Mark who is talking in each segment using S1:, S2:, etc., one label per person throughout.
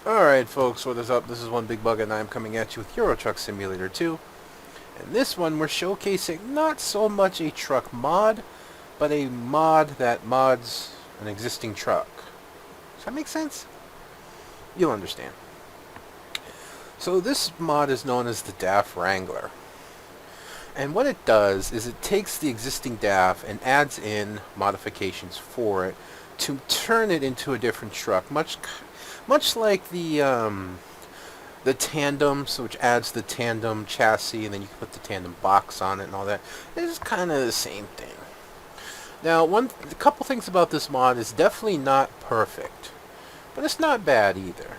S1: Alright folks, what is up? This is One Big Bug and I'm coming at you with Euro Truck Simulator 2. And this one we're showcasing not so much a truck mod, but a mod that mods an existing truck. Does that make sense? You'll understand. So this mod is known as the DAF Wrangler. And what it does is it takes the existing DAF and adds in modifications for it to turn it into a different truck, much like the tandem, so which adds the tandem chassis, and then you can put the tandem box on it and all that. It's kind of the same thing. Now, a couple things about this mod is definitely not perfect, but it's not bad either.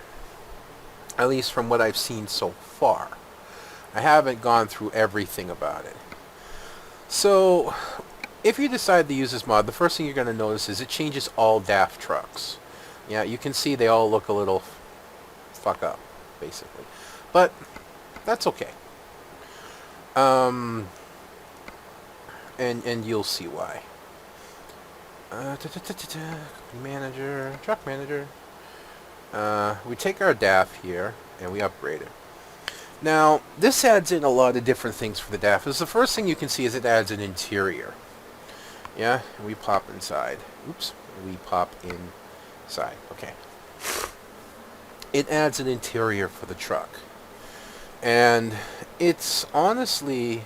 S1: At least from what I've seen so far. I haven't gone through everything about it. So, if you decide to use this mod, the first thing you're going to notice is it changes all DAF trucks. Yeah, you can see they all look a little fuck up, basically. But that's okay. And you'll see why. Manager, truck manager. We take our DAF here and we upgrade it. Now, this adds in a lot of different things for the DAF. The first thing you can see is it adds an interior. Yeah, we pop inside. Oops, we pop inside. Okay. It adds an interior for the truck. And it's honestly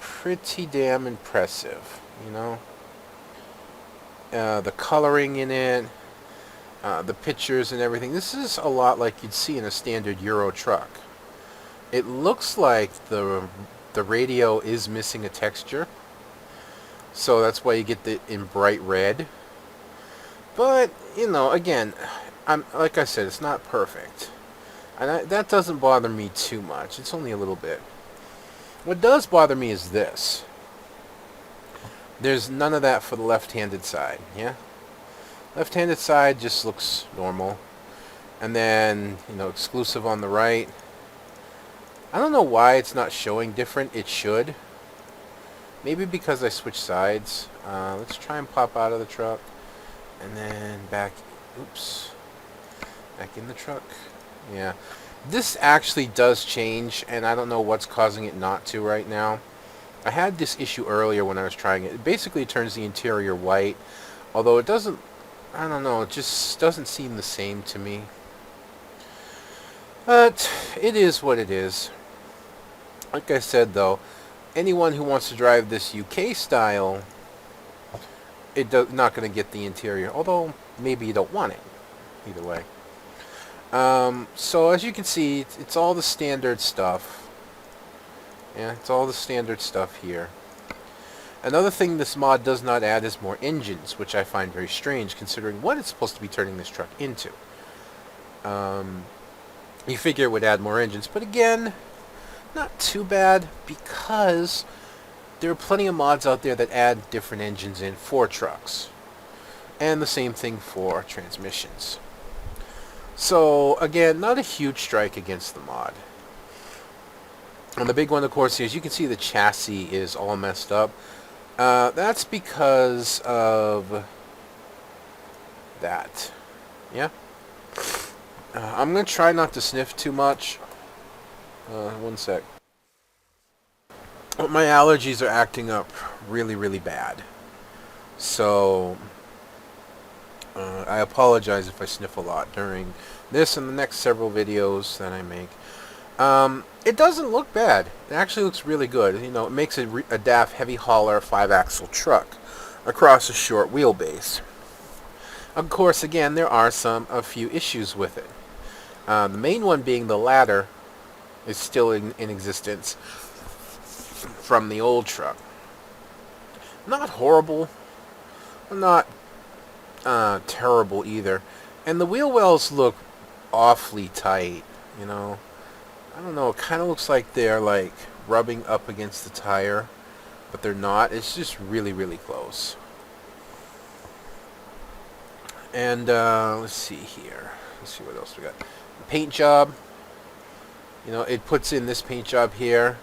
S1: pretty damn impressive, you know? The coloring in it, the pictures and everything. This is a lot like you'd see in a standard Euro truck. It looks like the radio is missing a texture, so that's why you get it in bright red. But you know, again, like I said, it's not perfect, and that doesn't bother me too much. It's only a little bit. What does bother me is this. There's none of that for the left-handed side. Yeah, left-handed side just looks normal, and then exclusive on the right. I don't know why it's not showing different. It should. Maybe because I switched sides. Let's try and pop out of the truck. And then back. Oops. Back in the truck. Yeah. This actually does change, and I don't know what's causing it not to right now. I had this issue earlier when I was trying it. It basically turns the interior white. Although it doesn't... I don't know. It just doesn't seem the same to me. But it is what it is. Like I said, though, anyone who wants to drive this UK style, not going to get the interior. Although, maybe you don't want it. Either way. So, as you can see, it's all the standard stuff. Yeah, it's all the standard stuff here. Another thing this mod does not add is more engines, which I find very strange, considering what it's supposed to be turning this truck into. You figure it would add more engines, but again, not too bad, because there are plenty of mods out there that add different engines in for trucks. And the same thing for transmissions. So, again, not a huge strike against the mod. And the big one, of course, is you can see the chassis is all messed up. That's because of that. Yeah? I'm going to try not to sniff too much. One sec. But my allergies are acting up really, really bad. So, I apologize if I sniff a lot during this and the next several videos that I make. It doesn't look bad. It actually looks really good. You know, it makes a DAF heavy hauler 5-axle truck across a short wheelbase. Of course, again, there are a few issues with it. The main one being the ladder is still in existence from the old truck. Not horrible, not terrible either. And the wheel wells look awfully tight, you know. I don't know, it kind of looks like they're like rubbing up against the tire, but they're not. It's just really, really close. And let's see here. Let's see what else we got. Paint job. You know, it puts in this paint job here.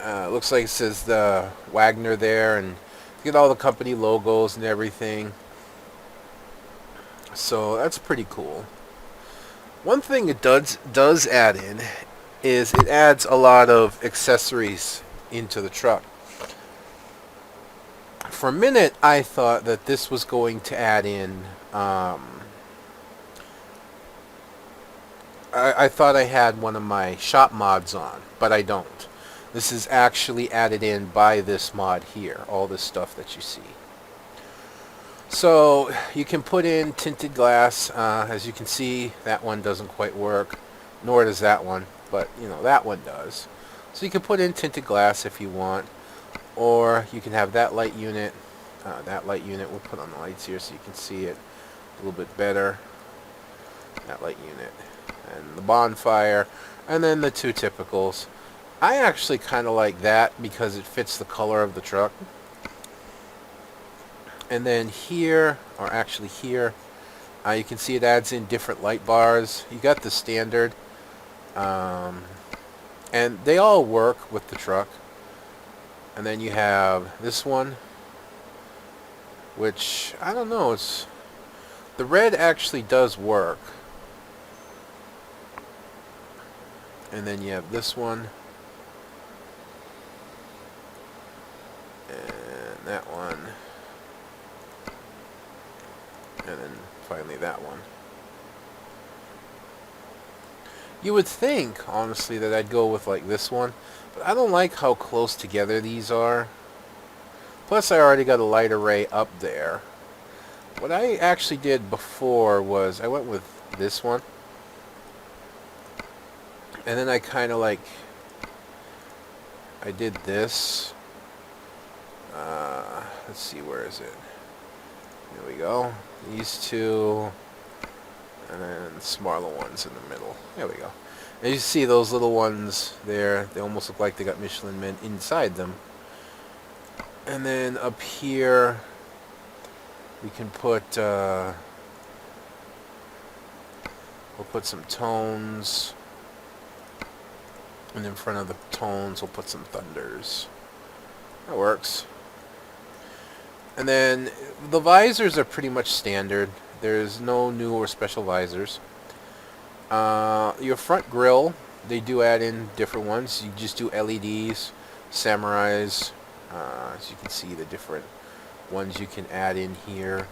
S1: Looks like it says the Wagner there, and you get all the company logos and everything. So that's pretty cool. One thing it does add in is it adds a lot of accessories into the truck. For a minute, I thought that this was going to add in. I thought I had one of my shop mods on, but I don't. This is actually added in by this mod here, all this stuff that you see. So you can put in tinted glass. As you can see, that one doesn't quite work, nor does that one, but you know, that one does. So you can put in tinted glass if you want, or you can have that light unit. That light unit, we'll put on the lights here so you can see it a little bit better. That light unit. And the bonfire, and then the two typicals. I actually kind of like that because it fits the color of the truck. And then here, or actually here, you can see it adds in different light bars. You got the standard, and they all work with the truck. And then you have this one, which I don't know. It's the red actually does work. And then you have this one, and that one, and then finally that one. You would think, honestly, that I'd go with like this one, but I don't like how close together these are. Plus, I already got a light array up there. What I actually did before was I went with this one. And then I kind of like, I did this. Let's see, where is it? There we go. These two, and then smaller ones in the middle. There we go. And you see those little ones there, they almost look like they got Michelin Men inside them. And then up here, we can put, we'll put some tones. And in front of the tones, we'll put some thunders. That works. And then the visors are pretty much standard. There's no new or special visors. Your front grille, they do add in different ones. You just do LEDs, samurais. As you can see, the different ones you can add in here.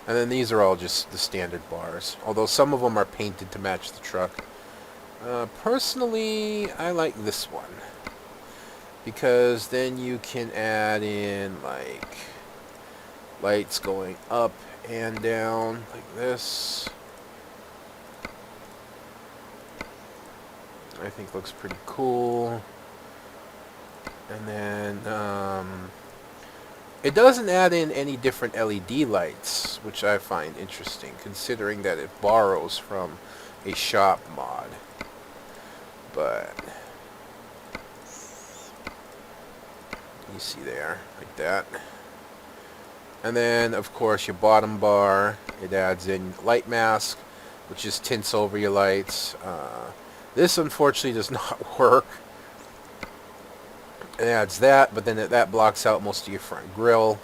S1: And then these are all just the standard bars, although some of them are painted to match the truck. Personally, I like this one, because then you can add in like lights going up and down like this. I think looks pretty cool. And then it doesn't add in any different LED lights, which I find interesting, considering that it borrows from a shop mod. But you see there, like that. And then, of course, your bottom bar, it adds in light mask, which just tints over your lights. This, unfortunately, does not work. It adds that, but then that blocks out most of your front grille.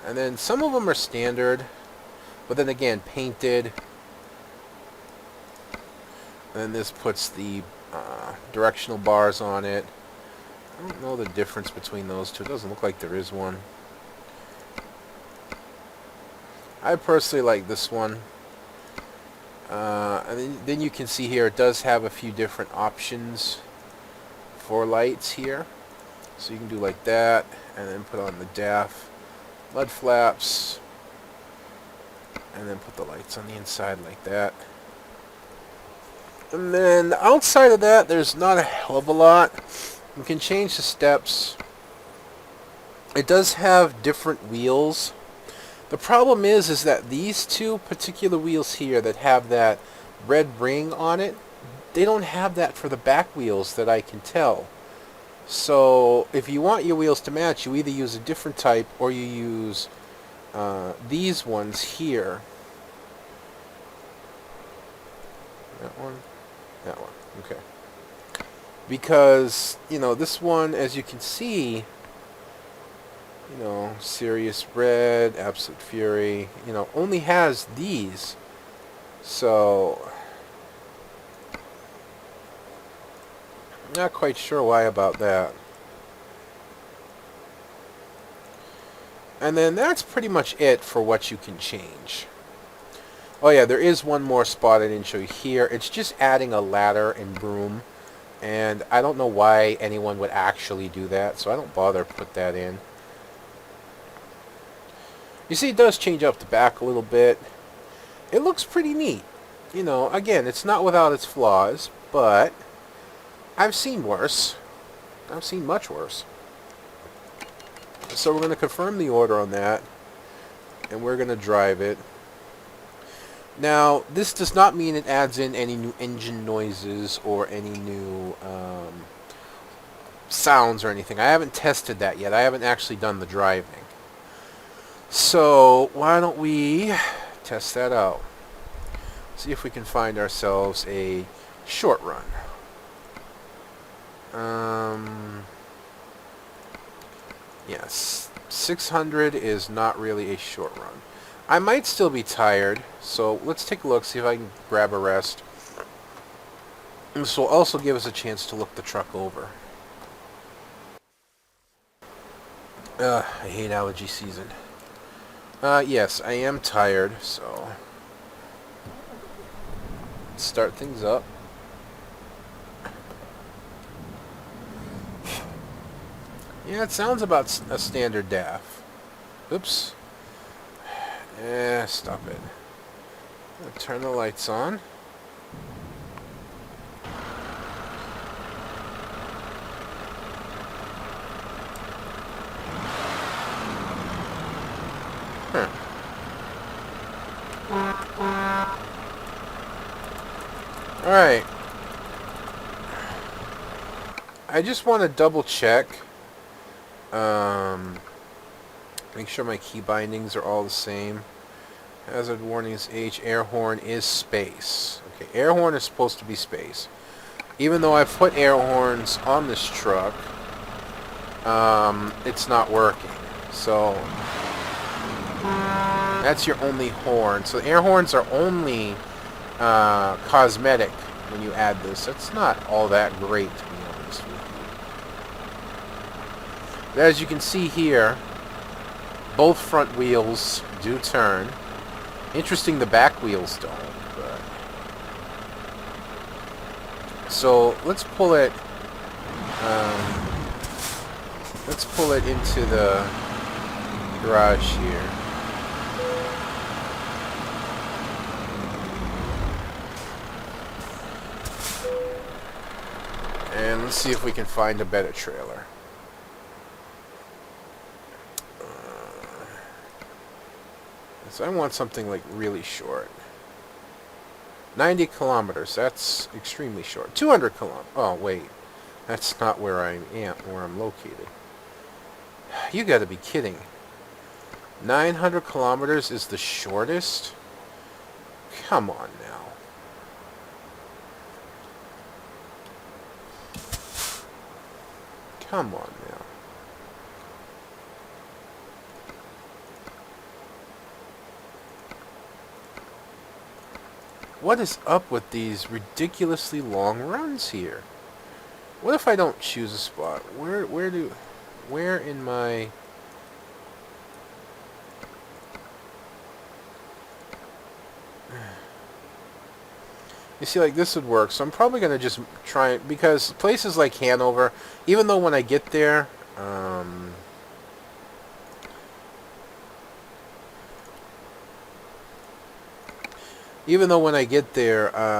S1: And then some of them are standard, but then again, painted. And then this puts the directional bars on it. I don't know the difference between those two. It doesn't look like there is one. I personally like this one. And then you can see here it does have a few different options for lights here. So you can do like that, and then put on the DAF mud flaps, and then put the lights on the inside like that. And then outside of that, there's not a hell of a lot. You can change the steps. It does have different wheels. The problem is that these two particular wheels here that have that red ring on it, they don't have that for the back wheels that I can tell. So if you want your wheels to match, you either use a different type or you use these ones here. That one? That one. Okay. Because, you know, this one, as you can see, You know, Serious Red, Absolute Fury, you know, only has these. So, not quite sure why about that. And then that's pretty much it for what you can change. Oh yeah, there is one more spot I didn't show you here. It's just adding a ladder and broom. And I don't know why anyone would actually do that, so I don't bother to put that in. You see, it does change up the back a little bit. It looks pretty neat. You know, again, it's not without its flaws, but I've seen worse. I've seen much worse. So we're going to confirm the order on that, and we're going to drive it. Now, this does not mean it adds in any new engine noises or any new sounds or anything. I haven't tested that yet. I haven't actually done the driving. So, why don't we test that out? See if we can find ourselves a short run. Yes, 600 is not really a short run. I might still be tired, so let's take a look, see if I can grab a rest. This will also give us a chance to look the truck over. I hate allergy season. Yes, I am tired, so let's start things up. Yeah, it sounds about a standard DAF. Oops. Stop it. Turn the lights on. Huh. Alright. I just want to double check. Make sure my key bindings are all the same. Hazard warning is H. Air horn is space. Okay, air horn is supposed to be space. Even though I've put air horns on this truck, it's not working. So that's your only horn. So air horns are only cosmetic when you add this. It's not all that great, to be honest with you. But as you can see here, both front wheels do turn. Interesting, the back wheels don't. But so let's pull it. Let's pull it into the garage here. And let's see if we can find a better trailer. So I want something like really short. 90 kilometers, that's extremely short. 200 kilometers. Oh, wait. That's not where I am, where I'm located. You gotta be kidding. 900 kilometers is the shortest? Come on now. Come on now. What is up with these ridiculously long runs here? What if I don't choose a spot? Where in my... You see, like, this would work, so I'm probably going to just try it, because places like Hanover, even though when I get there,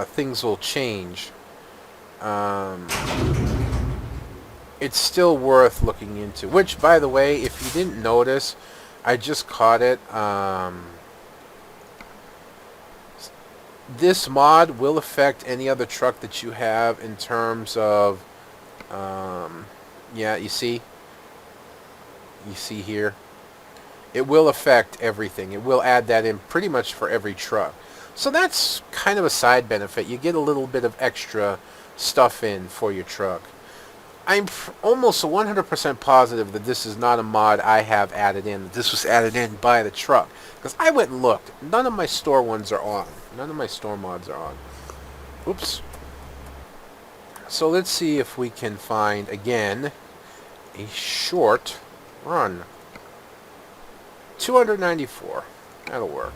S1: things will change. It's still worth looking into. Which, by the way, if you didn't notice, I just caught it. This mod will affect any other truck that you have in terms of, yeah, you see here, it will affect everything. It will add that in pretty much for every truck. So that's kind of a side benefit. You get a little bit of extra stuff in for your truck. I'm almost 100% positive that this is not a mod I have added in. That this was added in by the truck. Because I went and looked. None of my store ones are on. None of my store mods are on. Oops. So let's see if we can find, again, a short run. 294. That'll work.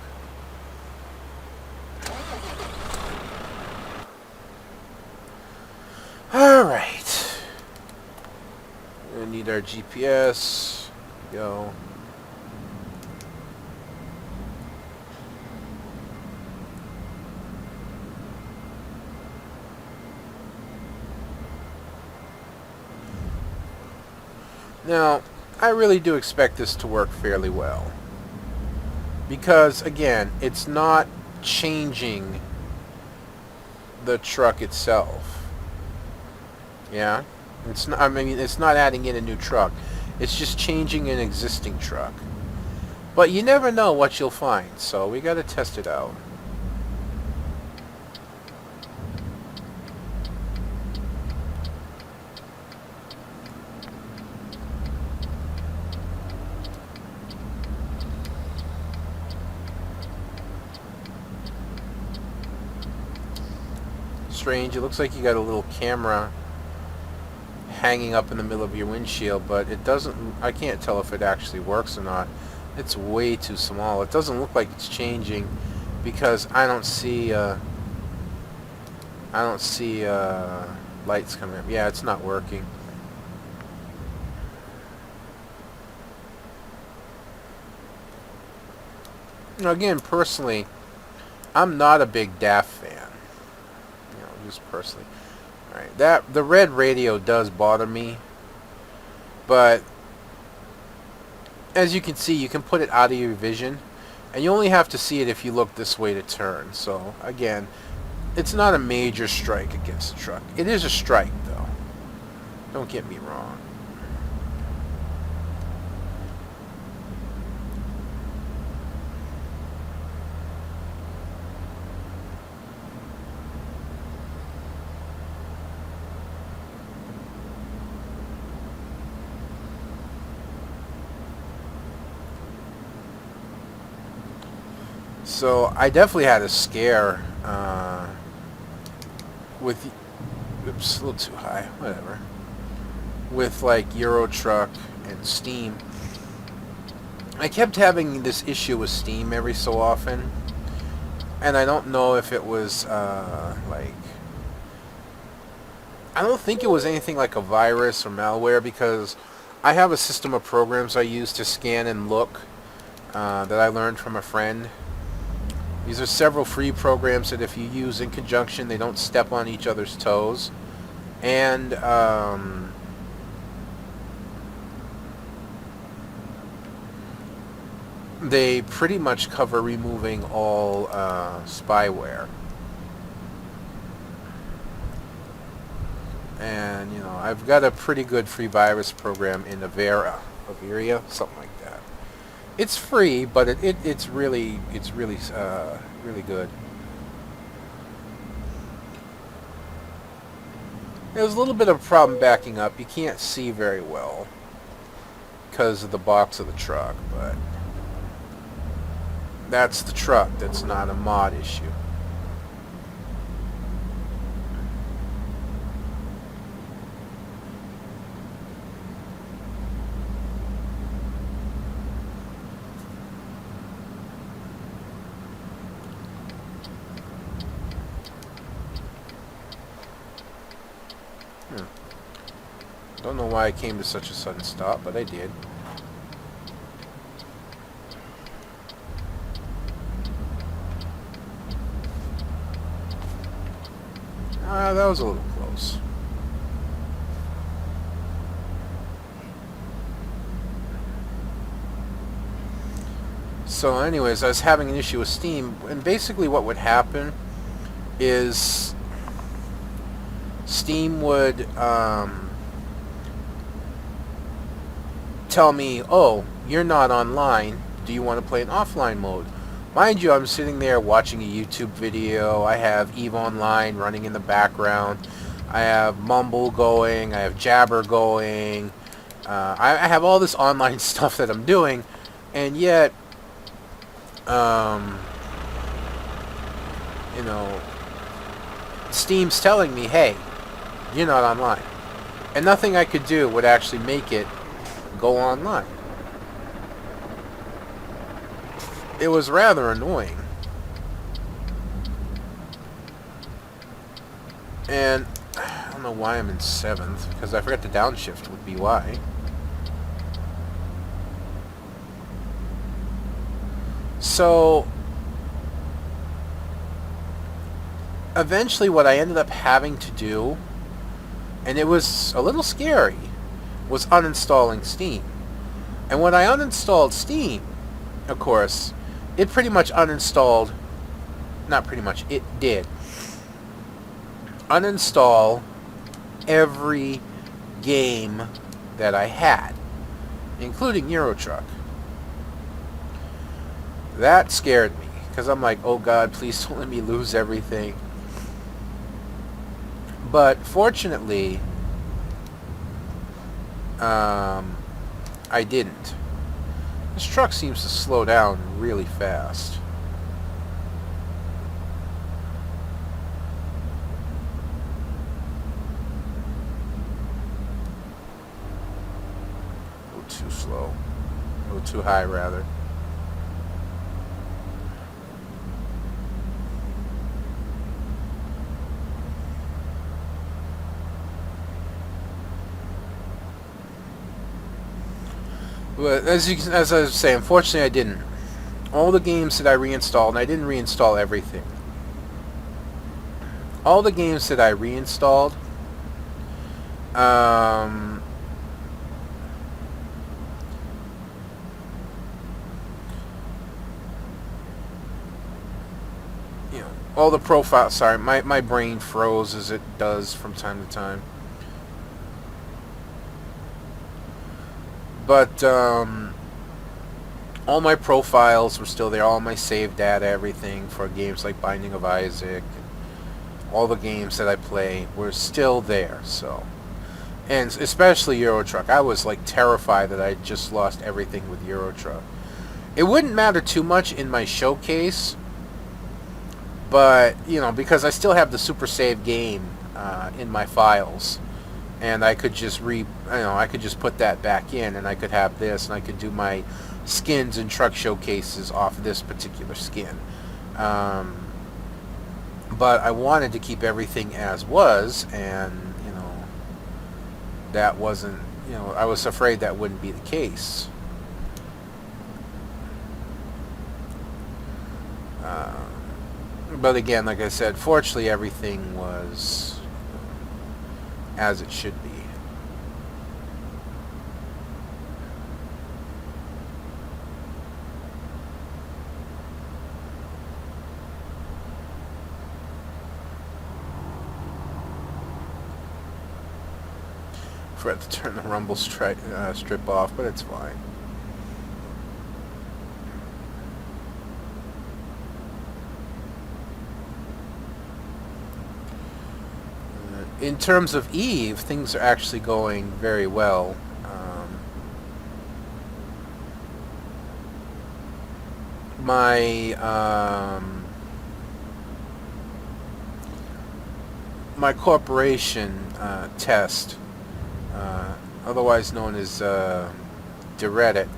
S1: Alright. We're going to need our GPS. Go. Now, I really do expect this to work fairly well. Because, again, it's not changing the truck itself. Yeah? It's not, I mean, it's not adding in a new truck. It's just changing an existing truck. But you never know what you'll find, so we gotta test it out. Strange. It looks like you got a little camera hanging up in the middle of your windshield, but it doesn't. I can't tell if it actually works or not. It's way too small. It doesn't look like it's changing because I don't see lights coming up. Yeah, it's not working. Now, again, personally, I'm not a big DAF fan. Just personally. Alright, the red radio does bother me, but as you can see, you can put it out of your vision, and you only have to see it if you look this way to turn. So again, it's not a major strike against the truck. It is a strike, though. Don't get me wrong. So I definitely had a scare with, oops, a little too high, whatever, with like Euro Truck and Steam. I kept having this issue with Steam every so often, and I don't know if it was like, I don't think it was anything like a virus or malware, because I have a system of programs I use to scan and look that I learned from a friend. These are several free programs that if you use in conjunction, they don't step on each other's toes. And they pretty much cover removing all spyware. And, you know, I've got a pretty good free virus program in Averia, something like that. It's free, but it's really really good. There's a little bit of a problem backing up. You can't see very well because of the box of the truck, but that's the truck. That's not a mod issue. Don't know why I came to such a sudden stop, but I did. That was a little close. So anyways, I was having an issue with Steam, and basically what would happen is Steam would tell me, oh, you're not online, do you want to play in offline mode? Mind you, I'm sitting there watching a YouTube video, I have EVE Online running in the background, I have Mumble going. I have Jabber going. I have all this online stuff that I'm doing, and yet, um, you know, Steam's telling me, hey, you're not online. And nothing I could do would actually make it go online. It was rather annoying. And I don't know why I'm in 7th, because I forgot to downshift would be why. So, eventually what I ended up having to do, and it was a little scary, was uninstalling Steam. And when I uninstalled Steam, of course, it pretty much uninstalled, not pretty much, it did uninstall every game that I had, including Euro Truck. That scared me, because I'm like, oh God, please don't let me lose everything. But fortunately, I didn't. This truck seems to slow down really fast. A little too slow. A little too high, rather. But as I was saying, unfortunately I didn't. All the games that I reinstalled, and I didn't reinstall everything. All the games that I reinstalled, you know, all the profiles. Sorry, my brain froze as it does from time to time. But all my profiles were still there. All my save data, everything for games like Binding of Isaac, all the games that I play were still there. So, and especially Euro Truck, I was like terrified that I just lost everything with Euro Truck. It wouldn't matter too much in my showcase, but you know, because I still have the super save game in my files. And I could just I could just put that back in, and I could have this, and I could do my skins and truck showcases off this particular skin. But I wanted to keep everything as was, and you know, that wasn't. You know, I was afraid that wouldn't be the case. But again, like I said, fortunately, everything was as it should be. Forgot to turn the rumble strip off, but it's fine. In terms of Eve, things are actually going very well. My corporation test, otherwise known as Reddit,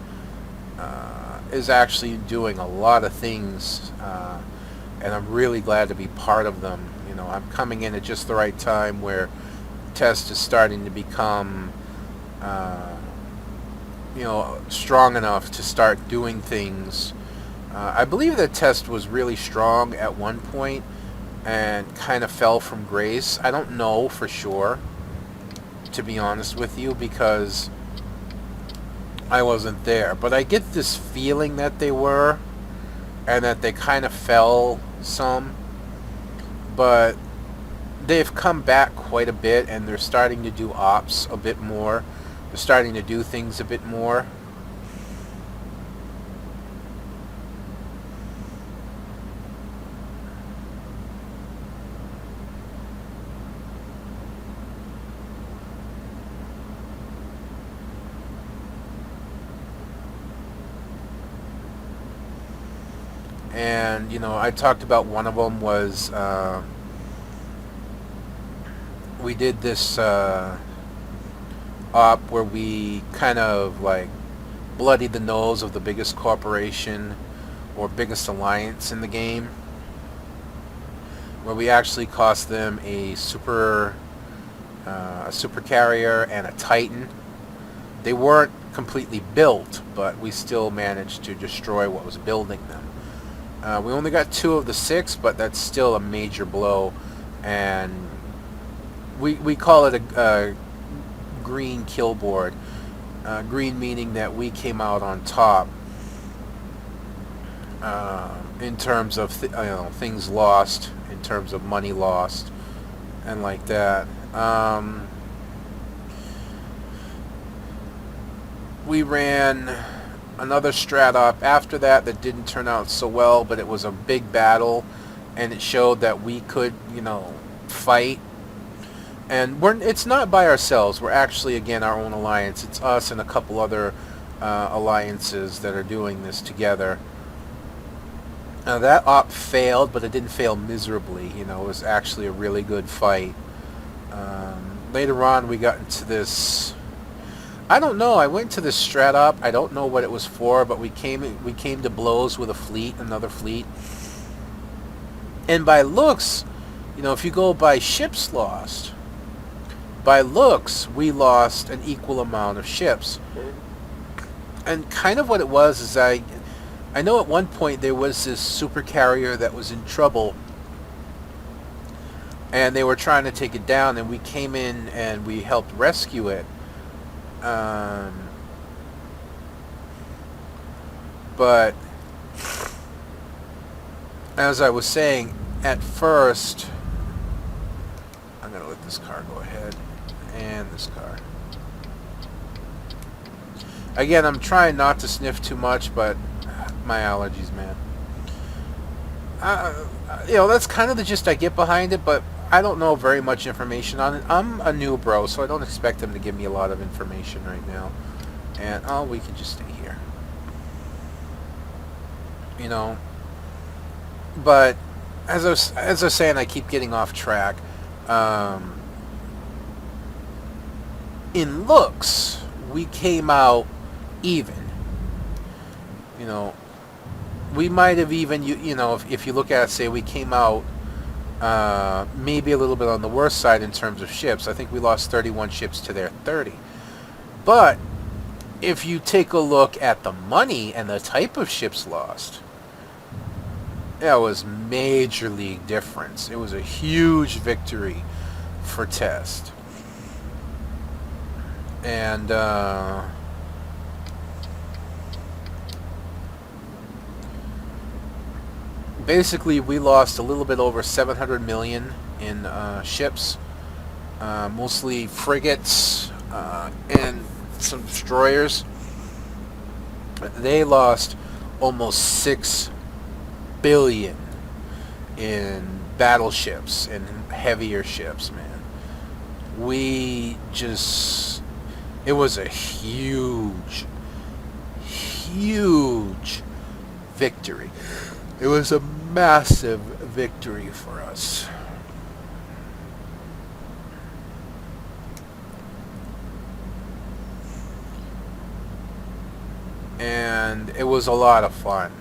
S1: is actually doing a lot of things, and I'm really glad to be part of them. You know, I'm coming in at just the right time where test is starting to become, you know, strong enough to start doing things. I believe that test was really strong at one point and kind of fell from grace. I don't know for sure, to be honest with you, because I wasn't there. But I get this feeling that they were, and that they kind of fell some. But they've come back quite a bit, and they're starting to do ops a bit more. They're starting to do things a bit more. And, you know, I talked about one of them was we did this op where we kind of like bloodied the nose of the biggest corporation or biggest alliance in the game, where we actually cost them a super carrier and a Titan. They weren't completely built, but we still managed to destroy what was building them. We only got 2 of the 6, but that's still a major blow, and we call it a green kill board. Green meaning that we came out on top in terms of things lost, in terms of money lost, and like that. We ran another strat op after that didn't turn out so well, but it was a big battle, and it showed that we could, fight. And it's not by ourselves. We're actually, again, our own alliance. It's us and a couple other alliances that are doing this together. Now, that op failed, but it didn't fail miserably. It was actually a really good fight. Later on, we got into this... I don't know. I went to this strat op. I don't know what it was for, but we came to blows with another fleet. And by looks, if you go by ships lost, by looks, we lost an equal amount of ships. And kind of what it was is I know at one point there was this super carrier that was in trouble, and they were trying to take it down, and we came in and we helped rescue it. But as I was saying, at first, I'm going to let this car go ahead, and this car. Again, I'm trying not to sniff too much, but my allergies, man. That's kind of the gist I get behind it, but I don't know very much information on it. I'm a new bro, so I don't expect them to give me a lot of information right now. And, we can just stay here. But as I was saying, I keep getting off track. In looks, we came out even. We might have even, if you look at it, say we came out maybe a little bit on the worst side in terms of ships. I think we lost 31 ships to their 30. But if you take a look at the money and the type of ships lost, that was major league difference. It was a huge victory for Test. And basically we lost a little bit over 700 million in ships, mostly frigates and some destroyers. They lost almost 6 billion in battleships and heavier ships, man. It was a huge victory. It was a massive victory for us. And it was a lot of fun.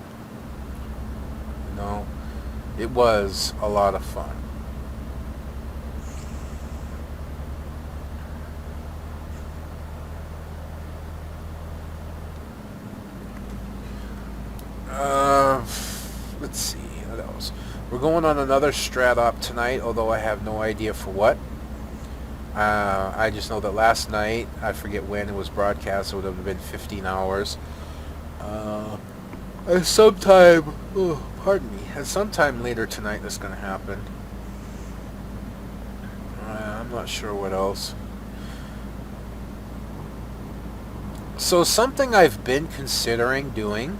S1: It was a lot of fun. Let's see, what else? We're going on another strat op tonight, although I have no idea for what. I just know that last night, I forget when it was broadcast, it would have been 15 hours. Sometime later tonight that's going to happen. I'm not sure what else. So something I've been considering doing,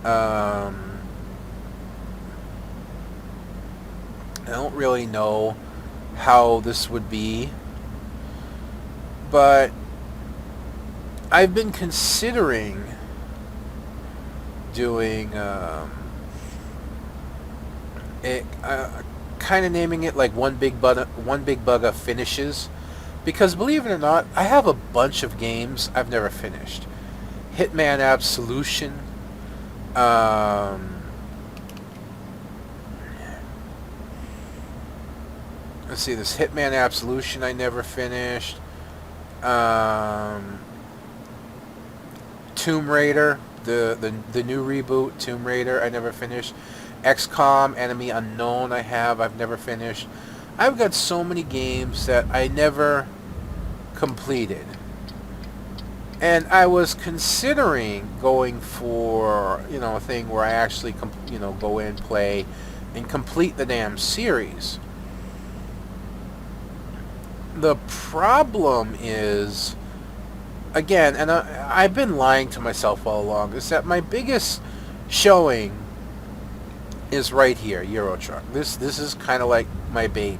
S1: I don't really know how this would be, but I've been considering doing it, kind of naming it like one big bug of finishes, because believe it or not, I have a bunch of games I've never finished. Hitman Absolution. Let's see, this Hitman Absolution I never finished. Tomb Raider, the new reboot, Tomb Raider, I never finished. XCOM, Enemy Unknown, I've never finished. I've got so many games that I never completed. And I was considering going for, a thing where I actually, go in, play, and complete the damn series. The problem is, again, and I've been lying to myself all along, is that my biggest showing is right here, Euro Truck. This is kind of like my baby.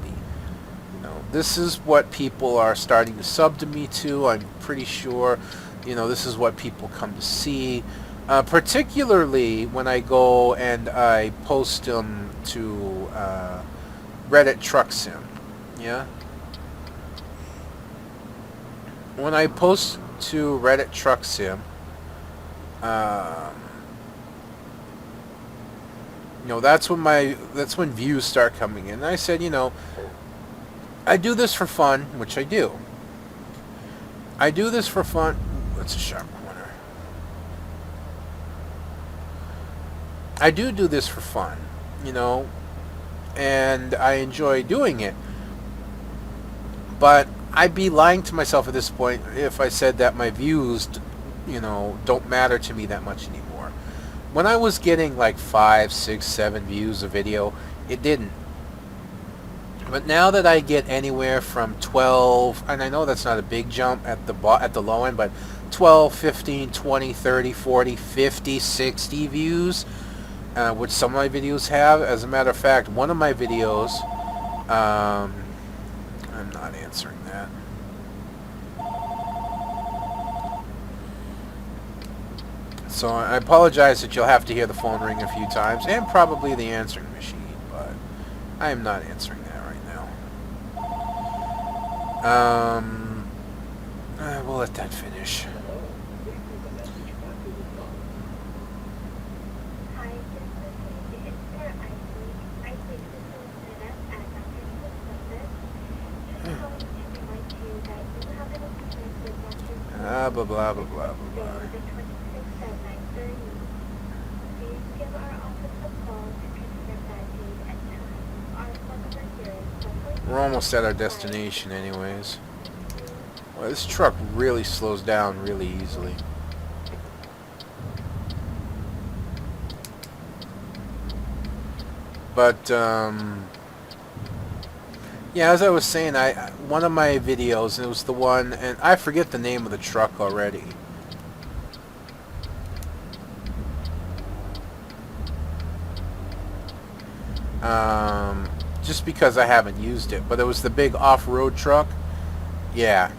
S1: This is what people are starting to sub to me to. I'm pretty sure, this is what people come to see. Particularly when I go and I post them to Reddit Truck Sim. Yeah? When I post to Reddit Truck Sim, that's when views start coming in. And I said, I do this for fun, which I do. I do this for fun. That's a sharp corner. I do this for fun, and I enjoy doing it. But I'd be lying to myself at this point if I said that my views, don't matter to me that much anymore. When I was getting like 5, 6, 7 views a video, it didn't. But now that I get anywhere from 12, and I know that's not a big jump at the low end, but 12, 15, 20, 30, 40, 50, 60 views, which some of my videos have. As a matter of fact, one of my videos, I'm not answering that. So I apologize that you'll have to hear the phone ring a few times, and probably the answering machine, but I am not answering that right now. We'll let that finish. Blah, blah, blah, blah, blah. We're almost at our destination anyways. Well, this truck really slows down really easily. But, yeah, as I was saying, one of my videos, and it was the one, and I forget the name of the truck already. Just because I haven't used it, but it was the big off-road truck. Yeah.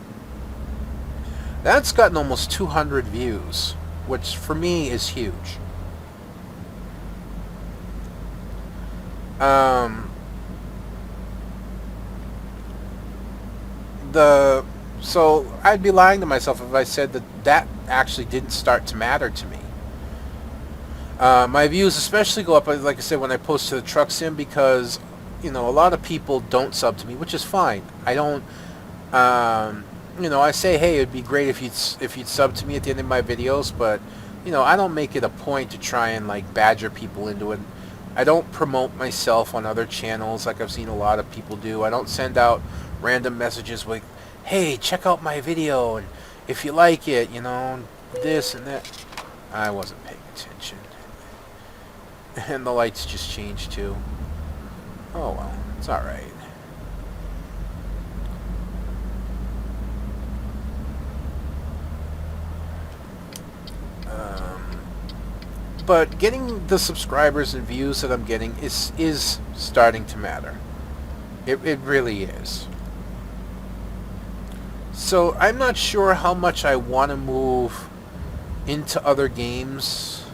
S1: That's gotten almost 200 views, which for me is huge. So I'd be lying to myself if I said that actually didn't start to matter to me. My views especially go up, like I said, when I post to the Truck Sim, because a lot of people don't sub to me, which is fine. I don't, I say, hey, it'd be great if you'd sub to me at the end of my videos, but I don't make it a point to try and like badger people into it. I don't promote myself on other channels like I've seen a lot of people do. I don't send out random messages like, hey, check out my video, and if you like it, this and that. I wasn't paying attention. And the lights just changed too. Oh well, it's alright. But getting the subscribers and views that I'm getting is starting to matter. It really is. So I'm not sure how much I want to move into other games.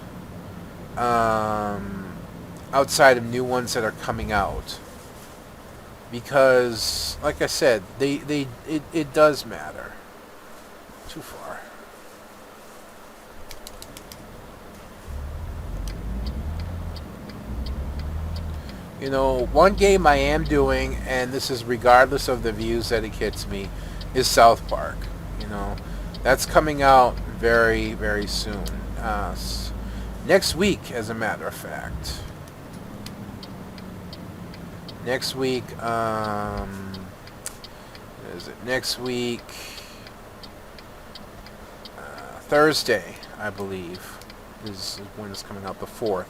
S1: outside of new ones that are coming out. Because, like I said, it does matter. Too far. You know, one game I am doing, and this is regardless of the views that it gets me, is South Park. You know, that's coming out very, very soon. Next week, as a matter of fact. Next week, what is it? Next week, Thursday, I believe, is when it's coming out, the 4th.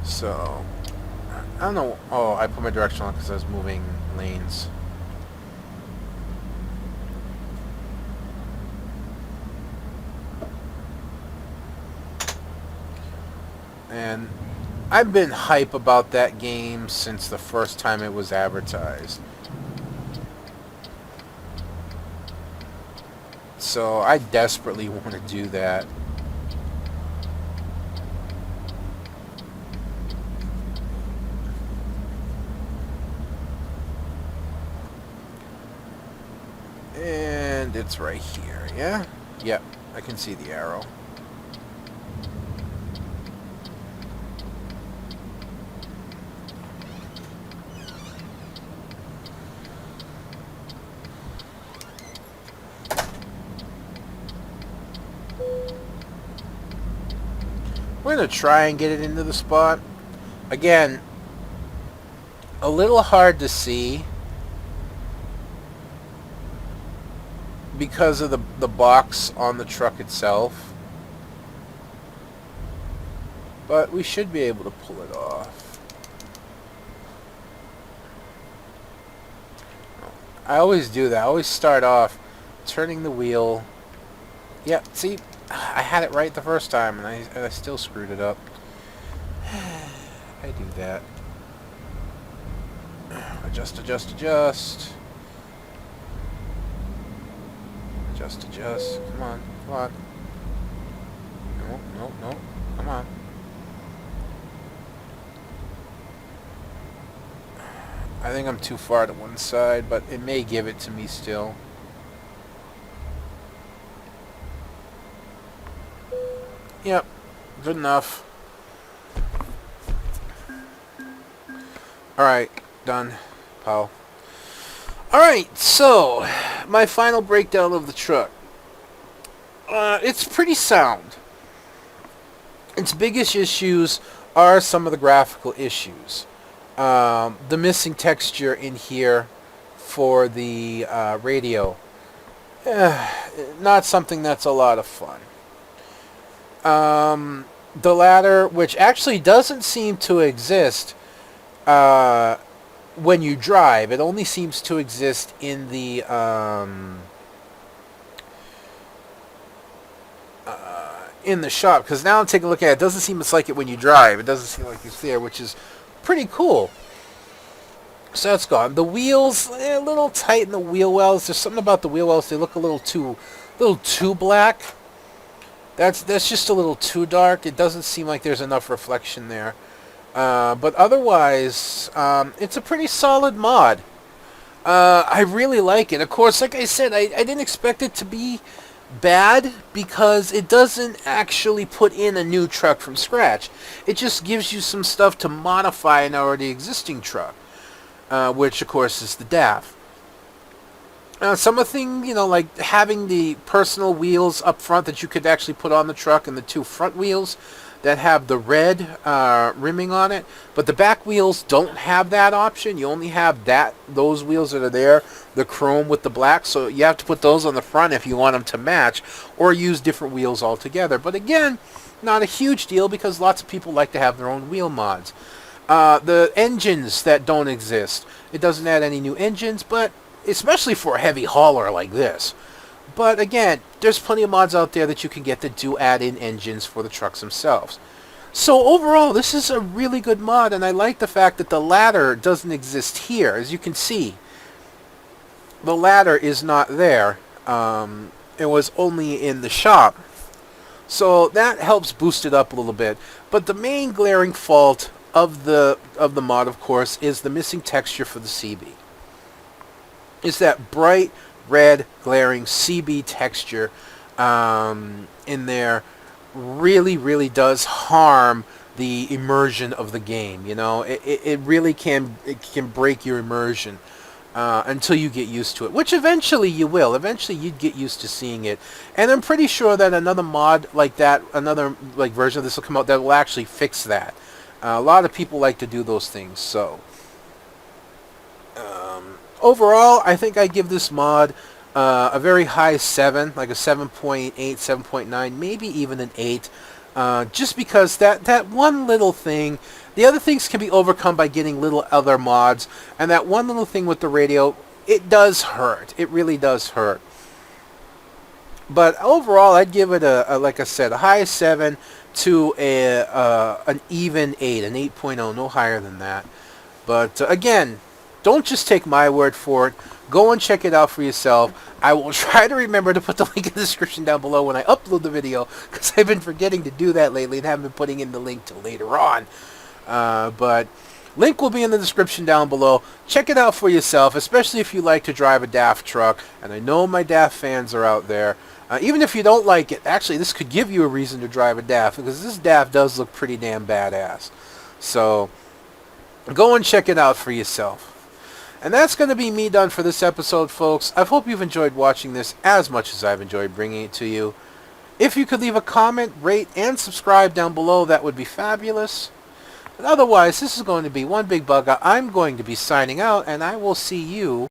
S1: So, I don't know. Oh, I put my direction on because I was moving lanes. And I've been hype about that game since the first time it was advertised. So I desperately want to do that. And it's right here, yeah? Yep, I can see the arrow. We're going to try and get it into the spot. Again, a little hard to see because of the box on the truck itself. But we should be able to pull it off. I always do that. I always start off turning the wheel. Yeah, see, I had it right the first time, and I still screwed it up. I do that. Adjust, adjust, adjust. Adjust, adjust. Come on, come on. No, no, no. Come on. I think I'm too far to one side, but it may give it to me still. Yep, good enough. Alright, done, pal. Alright, so, my final breakdown of the truck. It's pretty sound. Its biggest issues are some of the graphical issues. The missing texture in here for the radio. Not something that's a lot of fun. The ladder, which actually doesn't seem to exist when you drive. It only seems to exist in the shop. Because now I'm taking a look at it. It doesn't seem it's like it when you drive. It doesn't seem like it's there, which is pretty cool. So that's gone. The wheels, a little tight in the wheel wells. There's something about the wheel wells. They look a little too black. That's just a little too dark. It doesn't seem like there's enough reflection there. But otherwise, it's a pretty solid mod. I really like it. Of course, like I said, I didn't expect it to be bad because it doesn't actually put in a new truck from scratch. It just gives you some stuff to modify an already existing truck, which, of course, is the DAF. Something, like having the personal wheels up front that you could actually put on the truck and the two front wheels that have the red rimming on it. But the back wheels don't have that option. You only have those wheels that are there, the chrome with the black. So you have to put those on the front if you want them to match or use different wheels altogether. But again, not a huge deal because lots of people like to have their own wheel mods. The engines that don't exist. It doesn't add any new engines, but especially for a heavy hauler like this. But again, there's plenty of mods out there that you can get that do add in engines for the trucks themselves. So overall, this is a really good mod, and I like the fact that the ladder doesn't exist here. As you can see, the ladder is not there. It was only in the shop. So that helps boost it up a little bit. But the main glaring fault of the mod, of course, is the missing texture for the CB. It's that bright red glaring CB texture in there really does harm the immersion of the game. You know, it really can break your immersion until you get used to it, which eventually you will. Eventually you'd get used to seeing it, and I'm pretty sure that another mod like that, another like version of this will come out that will actually fix that. A lot of people like to do those things. So overall, I think I give this mod a very high 7, like a 7.8, 7.9, maybe even an 8. Just because that one little thing, the other things can be overcome by getting little other mods, and that one little thing with the radio, it does hurt. It really does hurt. But overall, I'd give it like I said, a high 7 to an even 8, an 8.0, no higher than that. But again, don't just take my word for it. Go and check it out for yourself. I will try to remember to put the link in the description down below when I upload the video, because I've been forgetting to do that lately and haven't been putting in the link till later on. But link will be in the description down below. Check it out for yourself, especially if you like to drive a DAF truck. And I know my DAF fans are out there. Even if you don't like it, actually this could give you a reason to drive a DAF, because this DAF does look pretty damn badass. So go and check it out for yourself. And that's going to be me done for this episode, folks. I hope you've enjoyed watching this as much as I've enjoyed bringing it to you. If you could leave a comment, rate, and subscribe down below, that would be fabulous. But otherwise, this is going to be One Big Bug. I'm going to be signing out, and I will see you